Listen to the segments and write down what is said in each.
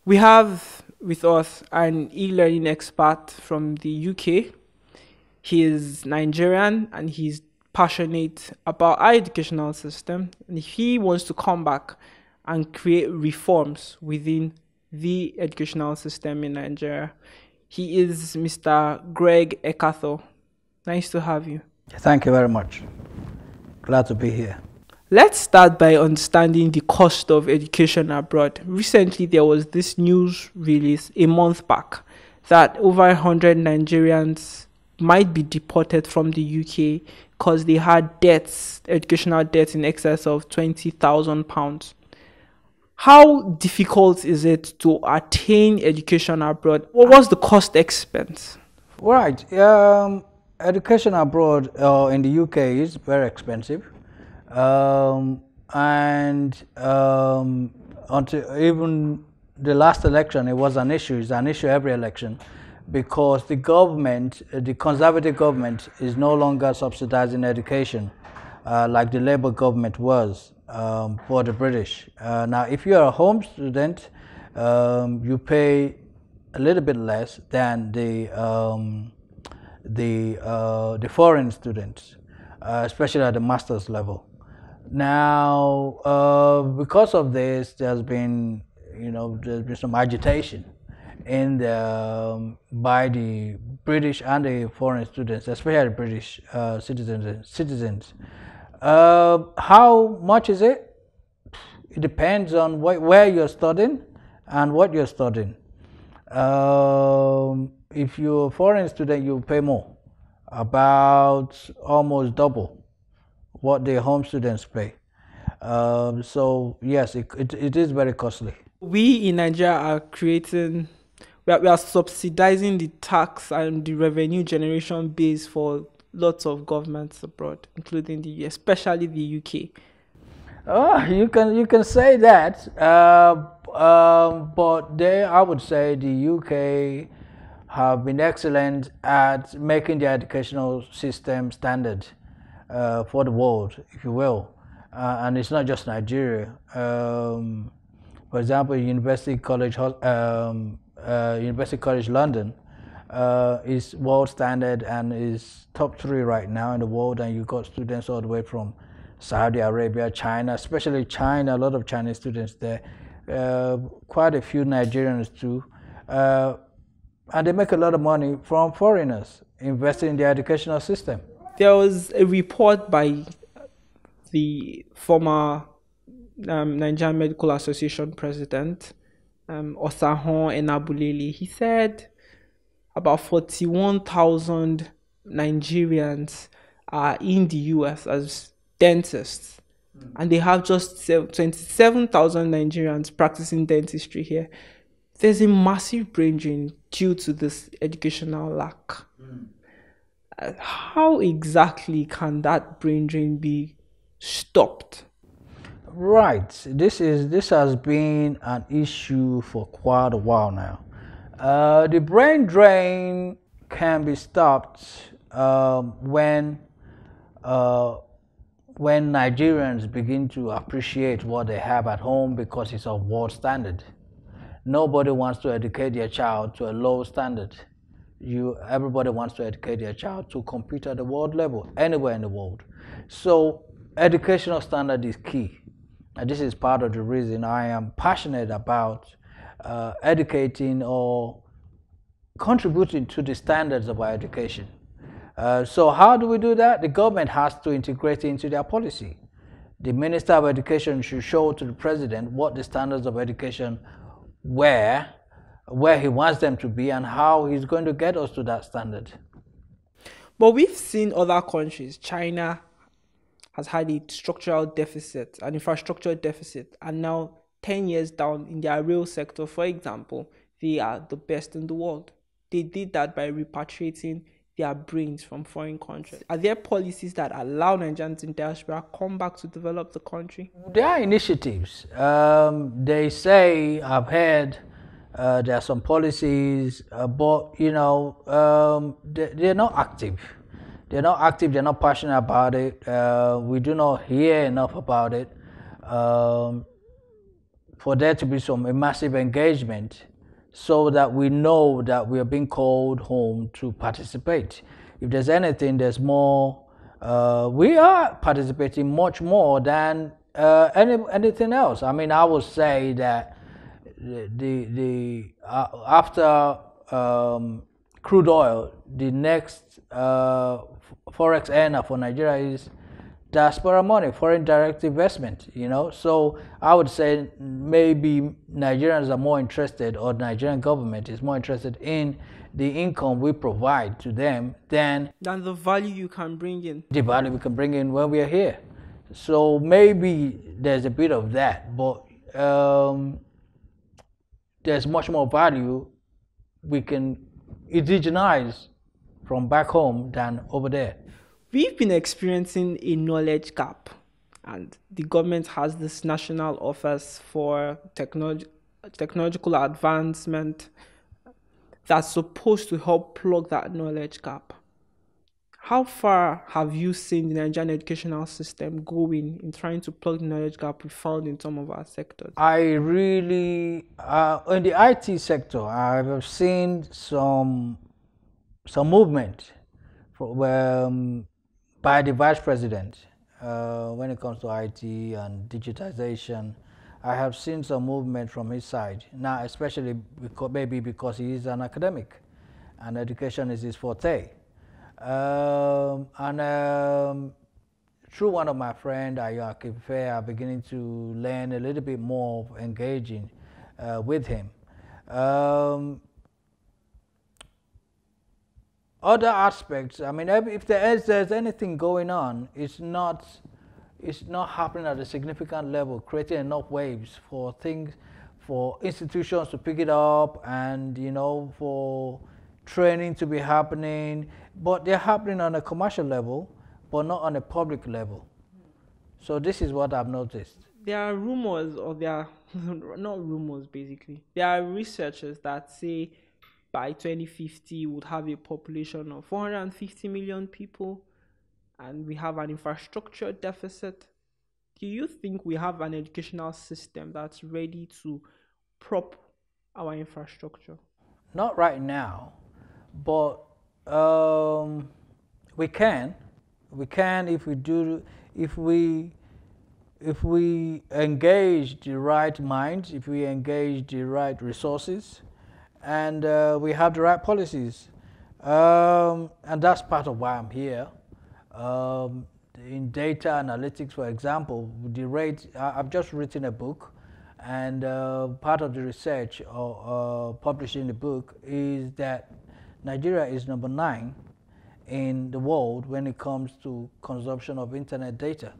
We have with us an e-learning expert from the UK. He is Nigerian and he's passionate about our educational system. And he wants to come back and create reforms within the educational system in Nigeria. He is Mr. Greg Ekhator. Nice to have you. Thank you very much. Glad to be here. Let's start by understanding the cost of education abroad. Recently, there was this news release a month back that over 100 Nigerians might be deported from the UK because they had debts, educational debts in excess of £20,000. How difficult is it to attain education abroad? What was the cost expense? Right. Education abroad in the UK is very expensive. Until even the last election, it was an issue. It's an issue every election, because the government, the conservative government, is no longer subsidizing education like the Labour government was for the British. Now, if you're a home student, you pay a little bit less than the foreign students, especially at the master's level. Now, because of this, there's been some agitation by the British and the foreign students, especially British citizens. How much is it? It depends on where you're studying and what you're studying. If you're a foreign student, you pay more, about almost double what the home students pay. So yes, it is very costly. We in Nigeria are we are subsidizing the tax and the revenue generation base for lots of governments abroad, including the US, especially the UK. Oh, you can say that, but I would say the UK have been excellent at making the educational system standard for the world, if you will, and it's not just Nigeria. For example, University College London is world standard and is top 3 right now in the world, and you got students all the way from Saudi Arabia, China, especially China, a lot of Chinese students there, quite a few Nigerians too, and they make a lot of money from foreigners investing in the educational system. There was a report by the former Nigerian Medical Association president, Osahon Enabulele. He said about 41,000 Nigerians are in the US as dentists, and they have just 27,000 Nigerians practicing dentistry here. There's a massive brain drain due to this educational lack. How exactly can that brain drain be stopped? Right. This has been an issue for quite a while now. The brain drain can be stopped when Nigerians begin to appreciate what they have at home because it's of world standard. Nobody wants to educate their child to a low standard. Everybody wants to educate their child to compete at the world level, anywhere in the world. So educational standard is key. And this is part of the reason I am passionate about educating or contributing to the standards of our education. So how do we do that? The government has to integrate it into their policy. The Minister of Education should show to the President what the standards of education were, where he wants them to be, and how he's going to get us to that standard. But we've seen other countries. China has had a structural deficit, an infrastructure deficit, and now 10 years down in their rail sector, for example, they are the best in the world. They did that by repatriating their brains from foreign countries. Are there policies that allow Nigerians in diaspora come back to develop the country? There are initiatives. They say, I've heard, there are some policies, but they're not active. They're not active. They're not passionate about it. We do not hear enough about it. for there to be a massive engagement so that we know that we are being called home to participate. If there's anything, there's more. We are participating much more than anything else. I mean, I would say that after crude oil, the next forex earner for Nigeria is diaspora money, foreign direct investment, So I would say maybe Nigerians are more interested, or the Nigerian government is more interested in the income we provide to them than the value you can bring in. The value we can bring in when we are here. So maybe there's a bit of that, but there's much more value we can indigenize from back home than over there. We've been experiencing a knowledge gap, and the government has this National Office for Technological Advancement that's supposed to help plug that knowledge gap. How far have you seen the Nigerian educational system going in trying to plug the knowledge gap we found in some of our sectors? I really, in the IT sector, I have seen some movement by the vice president when it comes to IT and digitization. I have seen some movement from his side now, especially because he is an academic and education is his forte. Through one of my friends, I'm beginning to learn a little bit more of engaging with him. Other aspects, I mean, if there's anything going on, it's not happening at a significant level, creating enough waves for institutions to pick it up and, for training to be happening, but they're happening on a commercial level, but not on a public level. So this is what I've noticed. There are rumors, or there are not rumors basically. There are researchers that say by 2050 we'll have a population of 450 million people, and we have an infrastructure deficit. Do you think we have an educational system that's ready to prop our infrastructure? Not right now, but we can if we engage the right minds, if we engage the right resources, and we have the right policies, and that's part of why I'm here. In data analytics, for example, I've just written a book, and part of the research publishing the book is that Nigeria is number 9 in the world when it comes to consumption of internet data.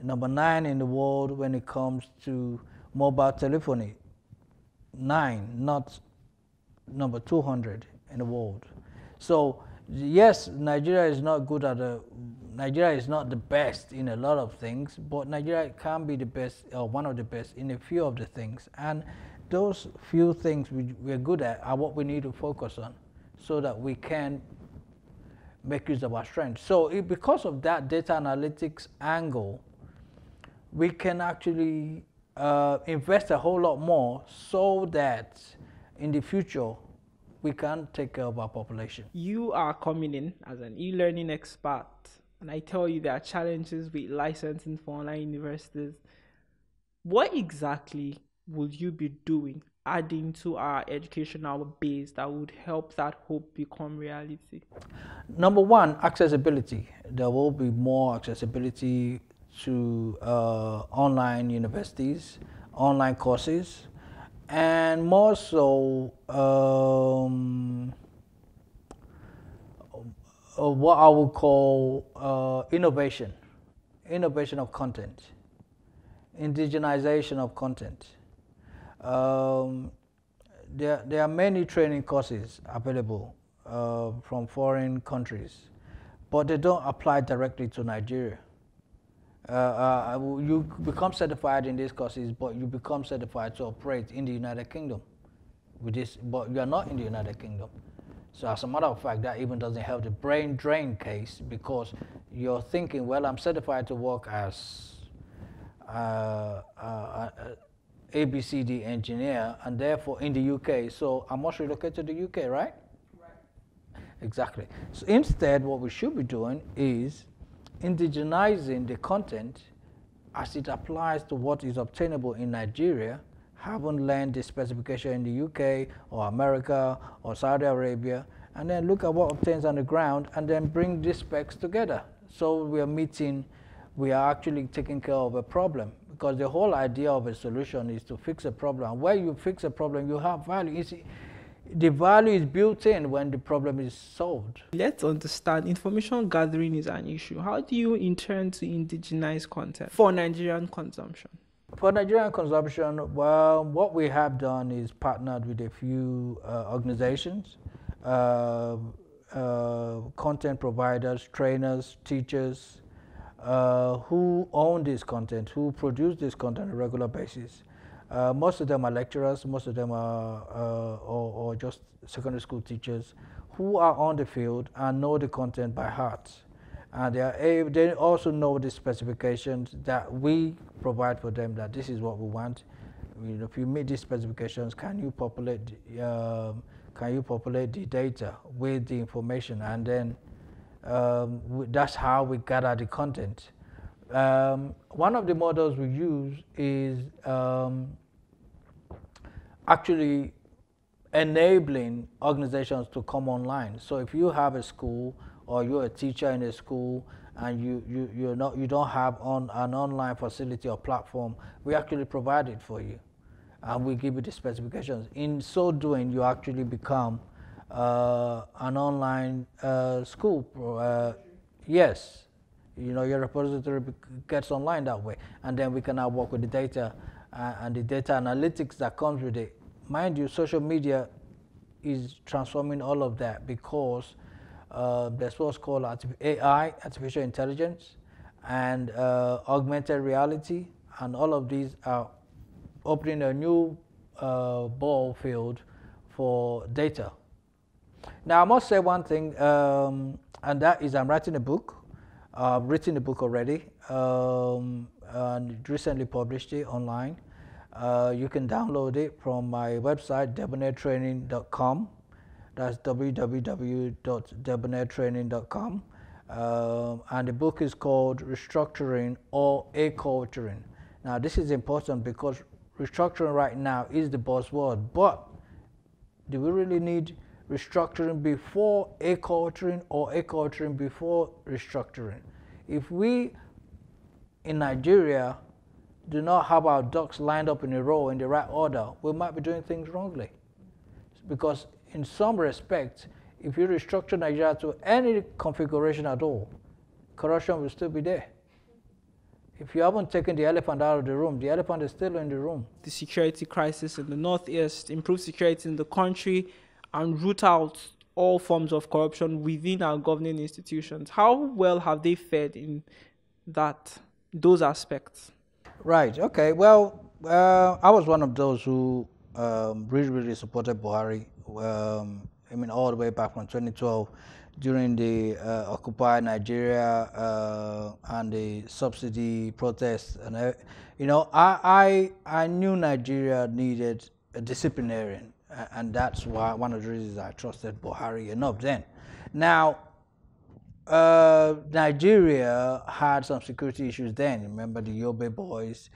Number 9 in the world when it comes to mobile telephony. 9, not number 200 in the world. So yes, Nigeria is not the best in a lot of things, but Nigeria can be the best, or one of the best in a few of the things. And those few things we're good at are what we need to focus on so that we can make use of our strength. So because of that data analytics angle, we can actually invest a whole lot more so that in the future we can take care of our population. You are coming in as an e-learning expert, and I tell you there are challenges with licensing for online universities. What exactly would you be doing, adding to our educational base that would help that hope become reality? Number one, accessibility. There will be more accessibility to online universities, online courses, and more so what I would call innovation of content, indigenization of content. There are many training courses available from foreign countries, but they don't apply directly to Nigeria. You become certified in these courses, but you become certified to operate in the United Kingdom with this, but you are not in the United Kingdom. So as a matter of fact, that even doesn't help the brain drain case, because you're thinking, well, I'm certified to work as ABCD engineer, and therefore in the UK, so I must relocate to the UK, right? Exactly. So instead, what we should be doing is indigenizing the content as it applies to what is obtainable in Nigeria, haven't learned the specification in the UK or America or Saudi Arabia, and then look at what obtains on the ground and then bring these specs together. So we are actually taking care of a problem, because the whole idea of a solution is to fix a problem. Where you fix a problem, you have value. You see, the value is built in when the problem is solved. Let's understand, information gathering is an issue. How do you intend to indigenize content for Nigerian consumption? For Nigerian consumption, well, what we have done is partnered with a few organizations, content providers, trainers, teachers, who own this content, who produce this content on a regular basis. Most of them are lecturers, most of them are or just secondary school teachers who are on the field and know the content by heart. And they also know the specifications that we provide for them, that this is what we want. If you meet these specifications, can you populate the data with the information? And then that's how we gather the content. One of the models we use is actually enabling organizations to come online. So if you have a school or you're a teacher in a school and you don't have an online facility or platform, we actually provide it for you, and we give you the specifications. In so doing, you actually become an online school. Yes. Your repository gets online that way, and then we can now work with the data and the data analytics that comes with it. Mind you, social media is transforming all of that, because there's what's called AI, artificial intelligence, and augmented reality, and all of these are opening a new ball field for data. Now, I must say one thing, and that is I'm writing a book. I've written the book already, and recently published it online. You can download it from my website, debonairtraining.com. That's www.debonairtraining.com. And the book is called Restructuring or Ekhatering. Now, this is important because restructuring right now is the buzzword, but do we really need restructuring before ekhatering or ekhatering before restructuring? If we in Nigeria do not have our ducks lined up in a row in the right order, we might be doing things wrongly. Because in some respects, if you restructure Nigeria to any configuration at all, corruption will still be there. If you haven't taken the elephant out of the room, the elephant is still in the room. The security crisis in the Northeast, improve security in the country, and root out all forms of corruption within our governing institutions. How well have they fared in those aspects? Right. Okay. Well, I was one of those who really supported Buhari. All the way back from 2012, during the Occupy Nigeria and the subsidy protests, and I knew Nigeria needed a disciplinarian, and that's why one of the reasons I trusted Buhari enough then. Now, Nigeria had some security issues then. Remember the Yobe boys,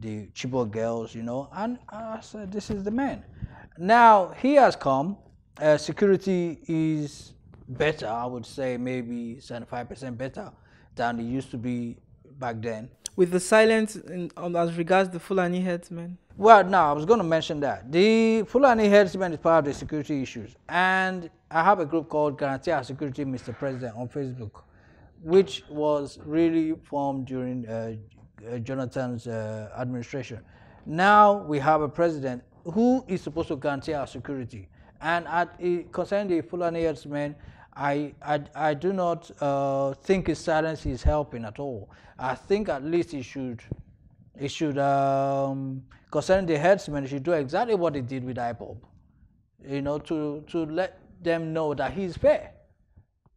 the Chibok girls, and I said, this is the man. Now, he has come. Security is better, I would say maybe 75% better than it used to be back then. With the silence as regards the Fulani headsmen? Well, no, I was going to mention that. The Fulani headsmen is part of the security issues. And I have a group called Guarantee Our Security, Mr. President, on Facebook, which was really formed during Jonathan's administration. Now we have a president who is supposed to guarantee our security. And concerning the Fulani headsmen, I do not think his silence is helping at all. I think at least he should concerning the headsmen, he should do exactly what he did with IPOB, to let them know that he's fair.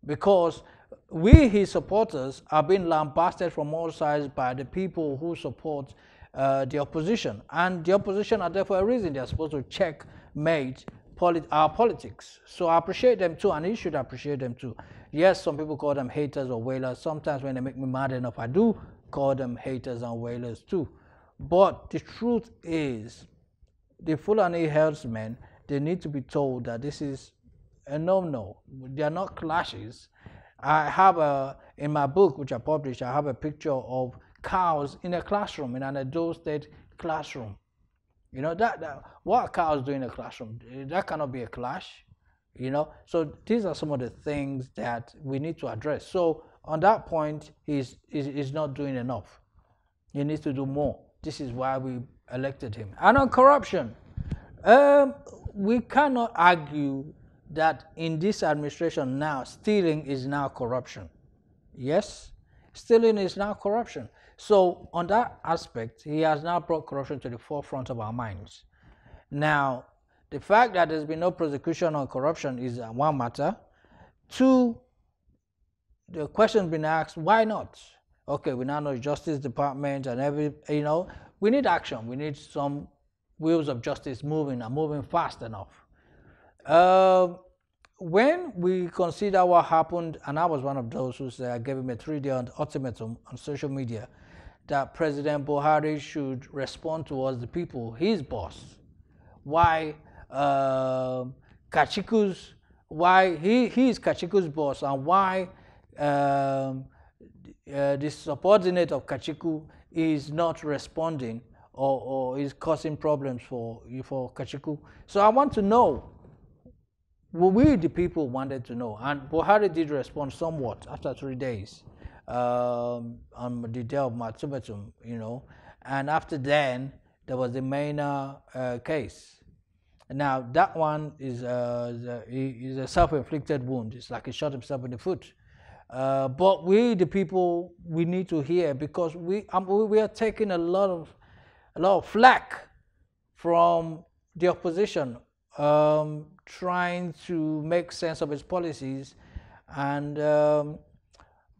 Because we, his supporters, are being lambasted from all sides by the people who support the opposition. And the opposition are there for a reason. They're supposed to checkmate our politics. So I appreciate them too, and you should appreciate them too. Yes, some people call them haters or wailers. Sometimes when they make me mad enough, I do call them haters and wailers too. But the truth is, the Fulani herdsmen, they need to be told that this is a no-no. They are not clashes. I have in my book, which I published, I have a picture of cows in a classroom, in an Edo State classroom. You know, what are cows doing in a classroom? That cannot be a clash, you know. So these are some of the things that we need to address. So on that point, he's not doing enough. He needs to do more. This is why we elected him. And on corruption, we cannot argue that in this administration now, stealing is now corruption. Yes, stealing is now corruption. So on that aspect, he has now brought corruption to the forefront of our minds. Now, the fact that there's been no prosecution on corruption is one matter. Two, the question's been asked, why not? Okay, we now know Justice Department and we need action. We need some wheels of justice moving and moving fast enough. When we consider what happened, and I was one of those who said, I gave him a 3-day ultimatum on social media, that President Buhari should respond towards the people, his boss. Why why he is Kachiku's boss, and why the subordinate of Kachiku is not responding or is causing problems for Kachiku. So I want to know, we the people wanted to know, and Buhari did respond somewhat after 3 days. On the day of my ultimatum, you know, and after then there was the Maina case. Now that one is a self-inflicted wound. It's like he shot himself in the foot. But we, the people, we need to hear, because we are taking a lot of flack from the opposition, trying to make sense of his policies, and.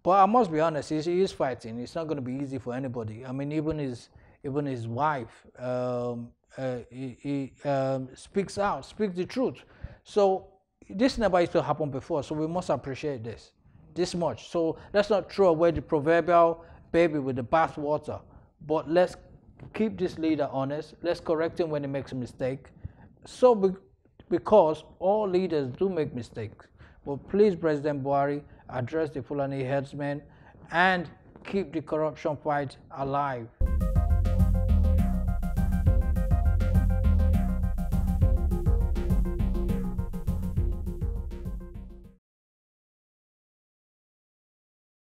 But I must be honest, he is fighting. It's not going to be easy for anybody. I mean, even his wife speaks the truth. So this never used to happen before. So we must appreciate this much. So let's not throw away the proverbial baby with the bathwater. But let's keep this leader honest. Let's correct him when he makes a mistake. So because all leaders do make mistakes. But please, President Buhari, address the Fulani herdsmen and keep the corruption fight alive.